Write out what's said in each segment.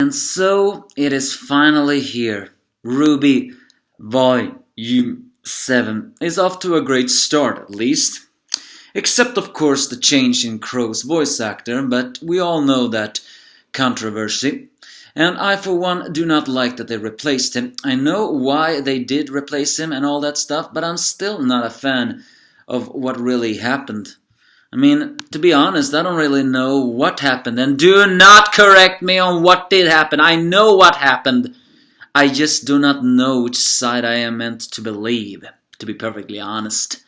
And so it is finally here. RWBY Volume 7 is off to a great start, at least. Except, of course, the change in Crow's voice actor, but we all know that controversy. And I, for one, do not like that they replaced him. I know why they did replace him and all that stuff, but I'm still not a fan of what really happened. I mean, to be honest, I don't really know what happened, and do not correct me on what did happen. I know what happened. I just do not know which side I am meant to believe, to be perfectly honest.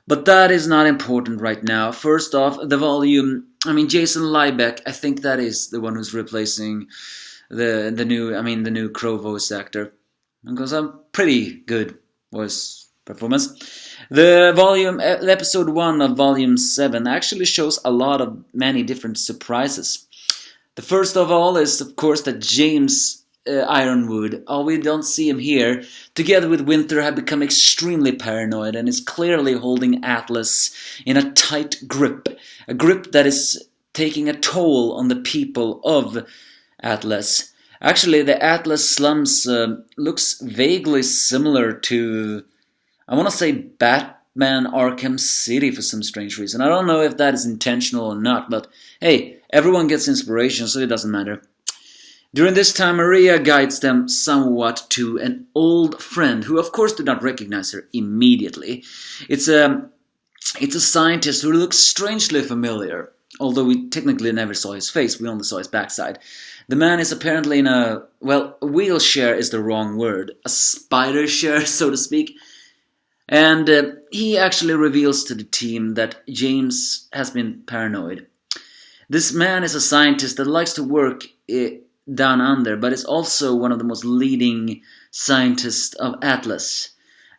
But that is not important right now. First off, the volume, Jason Liebeck, I think that is the one who's replacing the new Crow voice actor. Because I'm pretty good voice performance. The episode 1 of volume 7 actually shows many different surprises. The first of all is, of course, that James Ironwood, we don't see him here, together with Winter have become extremely paranoid and is clearly holding Atlas in a tight grip. A grip that is taking a toll on the people of Atlas. Actually, the Atlas slums looks vaguely similar to, I want to say, Batman Arkham City for some strange reason. I don't know if that is intentional or not, but hey, everyone gets inspiration, so it doesn't matter. During this time, Maria guides them somewhat to an old friend, who of course did not recognize her immediately. It's a scientist who looks strangely familiar, although we technically never saw his face, we only saw his backside. The man is apparently in a wheelchair is the wrong word, a spider chair, so to speak. And he actually reveals to the team that James has been paranoid. This man is a scientist that likes to work down under, but is also one of the most leading scientists of Atlas.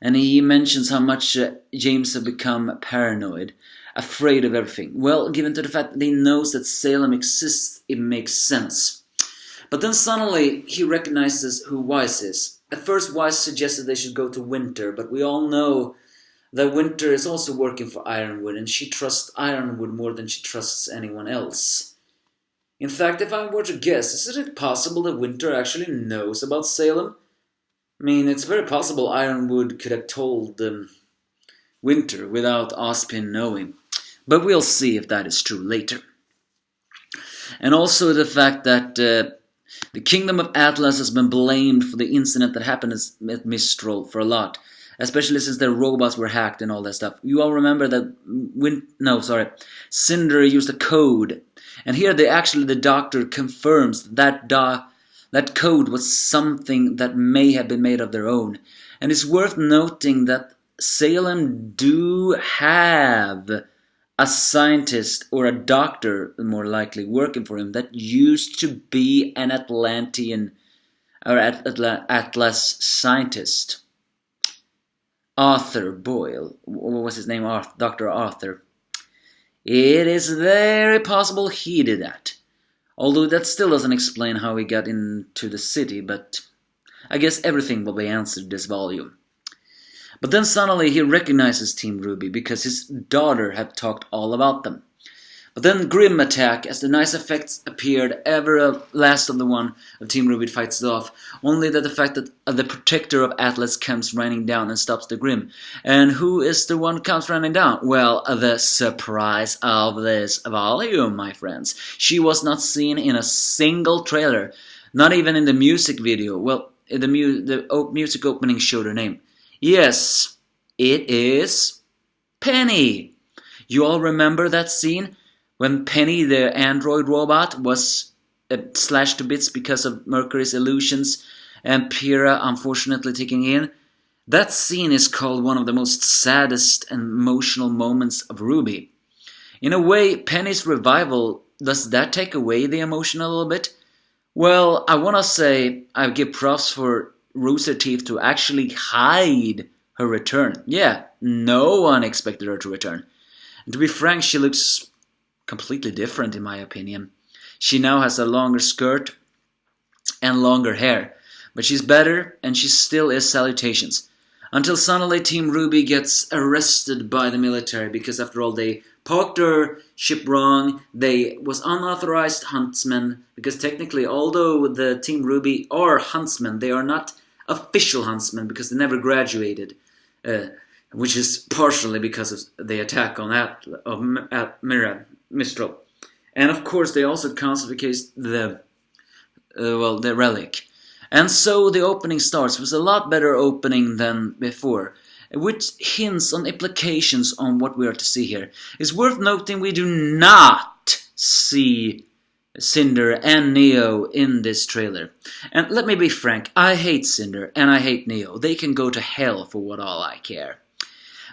And he mentions how much James has become paranoid, afraid of everything. Well, given to the fact that he knows that Salem exists, it makes sense. But then suddenly he recognizes who Wise is. At first, Wise suggested they should go to Winter, but we all know that Winter is also working for Ironwood, and she trusts Ironwood more than she trusts anyone else. In fact, if I were to guess, isn't it possible that Winter actually knows about Salem? It's very possible Ironwood could have told Winter without Ozpin knowing. But we'll see if that is true later. And also the fact that the Kingdom of Atlas has been blamed for the incident that happened at Mistral for a lot. Especially since their robots were hacked and all that stuff. You all remember that Cinder used a code. And here the doctor confirms that code was something that may have been made of their own. And it's worth noting that Salem do have a scientist or a doctor, more likely, working for him that used to be an Atlantean or Atlas scientist. Arthur Boyle. What was his name? Dr. Arthur. It is very possible he did that. Although that still doesn't explain how he got into the city, but I guess everything will be answered this volume. But then suddenly he recognizes Team RWBY because his daughter had talked all about them. But then Grim attack as the nice effects appeared, last of the one of Team RWBY fights it off. Only that the fact that the protector of Atlas comes running down and stops the Grim. And who is the one comes running down? Well, the surprise of this volume, my friends. She was not seen in a single trailer. Not even in the music video. Well, the music opening showed her name. Yes, it is Penny. You all remember that scene? When Penny, the android robot, was slashed to bits because of Mercury's illusions and Pyrrha unfortunately taking in. That scene is called one of the most saddest and emotional moments of RWBY. In a way, Penny's revival, does that take away the emotion a little bit? Well, I want to say I give props for Rooster Teeth to actually hide her return. Yeah, no one expected her to return. And to be frank, she looks completely different in my opinion. She now has a longer skirt and longer hair. But she's better and she still is Salutations. Until suddenly Team RWBY gets arrested by the military because after all they parked their ship wrong. They was unauthorized huntsmen, because technically, although the Team RWBY are huntsmen, they are not official huntsmen because they never graduated, which is partially because of the attack on Mistral. And of course, they also consecrated the relic. And so the opening starts. It was a lot better opening than before, which hints on implications on what we are to see here. It's worth noting we do not see Cinder and Neo in this trailer. And let me be frank, I hate Cinder and I hate Neo. They can go to hell for what all I care.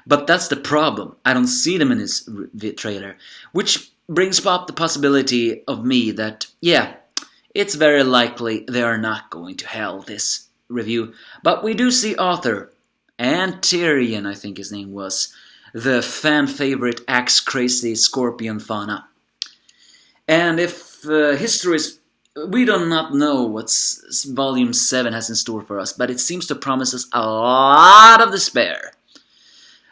But that's the problem. I don't see them in this trailer, which brings up the possibility of me that, yeah, it's very likely they are not going to hell this review. But we do see Arthur and Tyrion, I think his name was, the fan favorite axe crazy scorpion fauna. And if history is, we do not know what Volume 7 has in store for us, but it seems to promise us a lot of despair,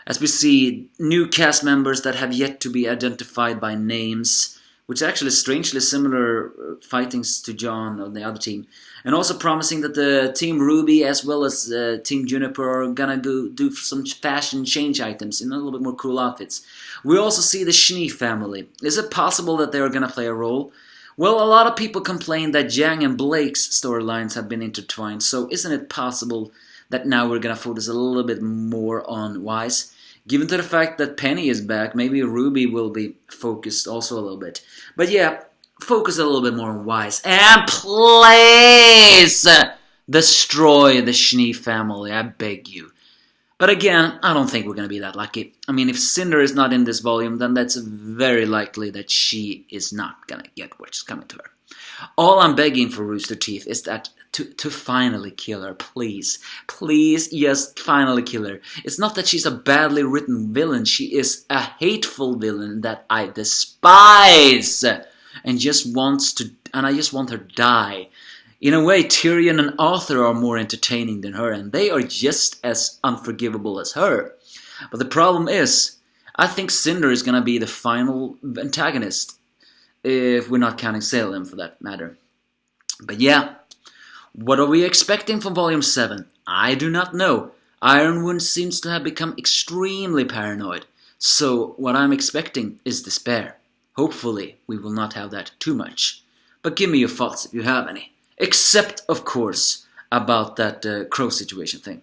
as we see new cast members that have yet to be identified by names, which actually strangely similar fightings to John on the other team. And also promising that the Team RWBY as well as Team Juniper are gonna go do some fashion change items in a little bit more cool outfits. We also see the Schnee family. Is it possible that they are gonna play a role? Well, a lot of people complain that Jang and Blake's storylines have been intertwined, so isn't it possible that now we're gonna focus a little bit more on Wise? Given to the fact that Penny is back, maybe RWBY will be focused also a little bit. But yeah, focus a little bit more on Wise. And please destroy the Schnee family, I beg you. But again, I don't think we're going to be that lucky. I mean, if Cinder is not in this volume, then that's very likely that she is not going to get what's coming to her. All I'm begging for Rooster Teeth is that to finally kill her, please. Please, just finally kill her. It's not that she's a badly written villain. She is a hateful villain that I despise. And I just want her to die. In a way, Tyrion and Arthur are more entertaining than her, and they are just as unforgivable as her. But the problem is, I think Cinder is going to be the final antagonist, if we're not counting Salem for that matter. But yeah, what are we expecting from Volume 7? I do not know. Ironwood seems to have become extremely paranoid, so what I'm expecting is despair. Hopefully, we will not have that too much. But give me your thoughts if you have any. Except, of course, about that crow situation thing.